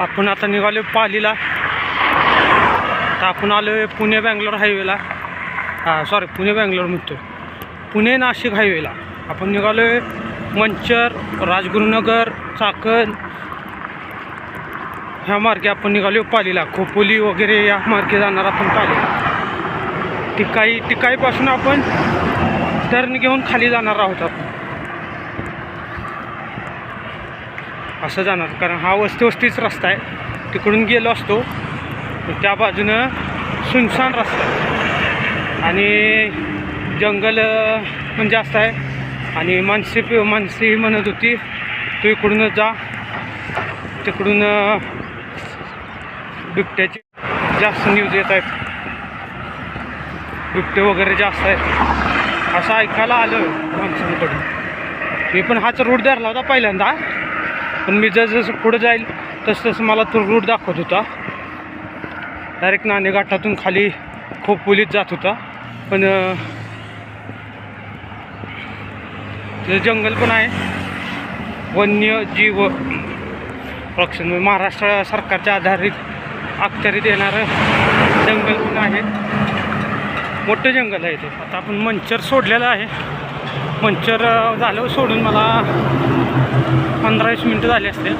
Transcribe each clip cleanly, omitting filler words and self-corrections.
आपण आता निघालो पालीला. तर आपण आलो पुणे बँगलोर हायवेला. सॉरी, पुणे बँगलोर म्हणतो, पुणे नाशिक हायवेला. आपण निघालो मंचर, राजगुरुनगर, चाकण ह्या मार्गे आपण निघालो पालीला. खोपोली वगैरे या मार्गे जाणार आपण पालीला. टिकाईपासून आपण टर्न घेऊन खाली जाणार आहोत आपण. असं जाणार, कारण हा वस्तीच रस्ता आहे. तिकडून गेलो असतो त्या बाजूनं सुनसान रस्ता आहे आणि जंगल पण जास्त आहे. आणि मानसी म्हणत होती तू इकडूनच जा, तिकडून बिबट्याची जास्त न्यूज येत आहेत, बिबटे वगैरे जास्त आहेत असं ऐकायला आलं माणसांकडून. मी पण हाच रूट धरला होता पहिल्यांदा, पण मी जसं पुढं जाईल तसं मला तो रूट दाखवत होता. डायरेक्ट नाणे घाटातून खाली खोपोलीत जात होता. पण तिथं जंगल पण आहे, वन्यजीव रक्षण महाराष्ट्र सरकारच्या अखत्यारीत येणारं जंगल पण आहे. मोठं जंगल आहे ते. आता आपण मंचर सोडलेलं आहे. मंचर झालं सोडून मला 15-20 मिनटं झाली असतील.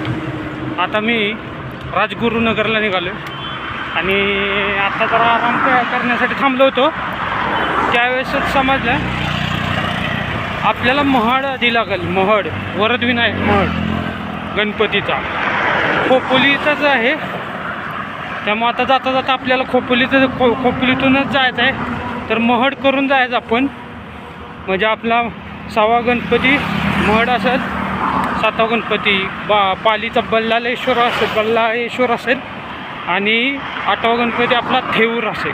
आता मी राजगुरुनगरला निघालो आणि आता जरा आराम करण्यासाठी थांबलो होतो. त्यावेळेसच समजलं आपल्याला महड आधी लागेल. महड वरदविनायक महड गणपतीचा खोपोलीचाच आहे. त्यामुळे आता जाता जाता आपल्याला खोपोलीतूनच जायचं आहे. तर महड करून जायचं आपण, म्हणजे आपला 6वा गणपती महड असेल, 7वा गणपती पालीचा बल्लाळेश्वर असेल आणि 8वा गणपती आपला थेऊर असेल.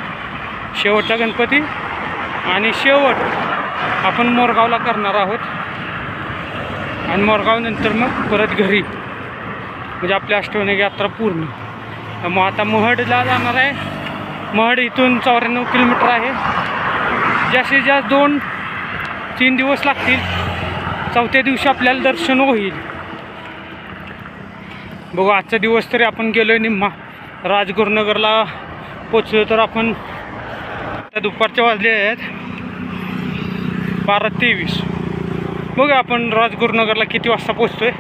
शेवटचा गणपती आणि शेवट आपण मोरगावला करणार आहोत. आणि मोरगाव नंतर मग परत घरी, म्हणजे आपली अष्टविनायक यात्रा पूर्ण. मग आता महडला जाणार आहे. महड इथून 94 किलोमीटर आहे. जास्तीत जास्त 2-3 दिवस लागतील. 4थ्या दिवशी आपल्याला दर्शन होईल. बघू, आजचा दिवस तरी आपण गेलो आहे निम्मा. राजगुरुनगरला पोचलो तर आपण त्या दुपारच्या वाजले आहेत 12:23. बघू आपण राजगुरुनगरला किती वाजता पोचतोय,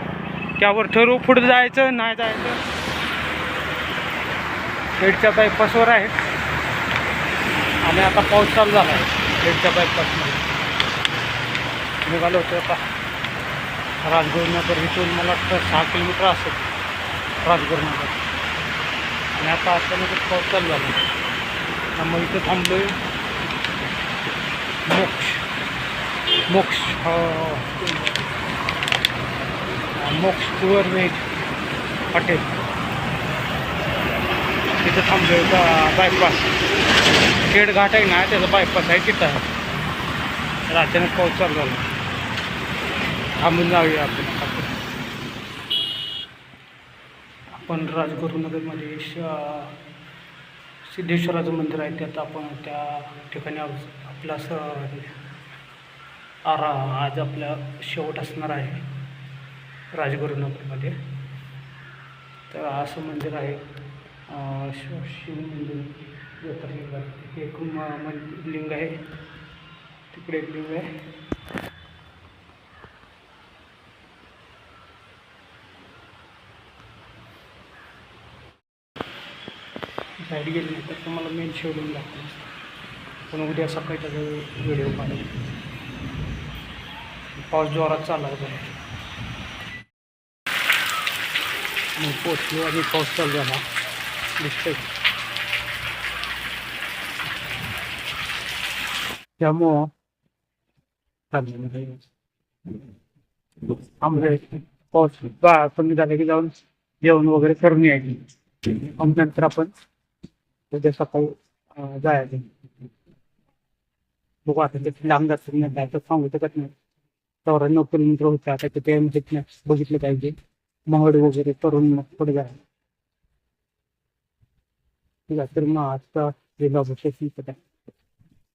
त्यावर ठरवू पुढे जायचं नाही जायचं. खेडच्या बायपासवर आहे आणि आता पाऊस चालू झाला आहे. खेडच्या बायपासमध्ये निघालो होतो आता राजगुरुनगर. इथून मला वाटतं 6 किलोमीटर असेल राजगुरुनगर. आणि आता अचानकच पाऊस चालू झाला त्यामुळे इथं थांबलो आहे. मोक्ष प्युअर व्हेज हॉटेल तिथं थांबलो आहे. बायपास खेड घाट आहे ना, त्याचा बायपास आहे तिथं आहे. तर अचानक पाऊस चालू झाला, थांबून जाऊया आपण राजगुरुनगरमध्ये सिद्धेश्वराचं मंदिर आहे. त्यात आपण त्या ठिकाणी आपला आज आपला शेवट असणार आहे राजगुरुनगरमध्ये. तर असं मंदिर आहे, शिव मंदिर ज्योतिर्लिंग आहे. तिथे एक लिंग आहे, तिकडे एक लिंग आहे. साईड गेली नाही तर तुम्हाला मेन शिवलिंग लागतं. पण उद्या सकाळी त्याचा व्हिडिओ काढेल. पाऊस जोरात चालला होता, मग पोचलो आणि पाऊस चालू झाला दिसतंय. त्यामुळं आम्ही पाऊस कमी झाला की जाऊन जेवण वगैरे करून यायचे. मग नंतर आपण उद्या सकाळी जायचं. बघू आता ते लांब जातं नाही तर सांगू शकत नाही. 94 किलोमीटर होतं. आता तिथे बघितलं पाहिजे महड वगैरे करून मग पुढे जायचं. ठीक आहे, तर मग आजचा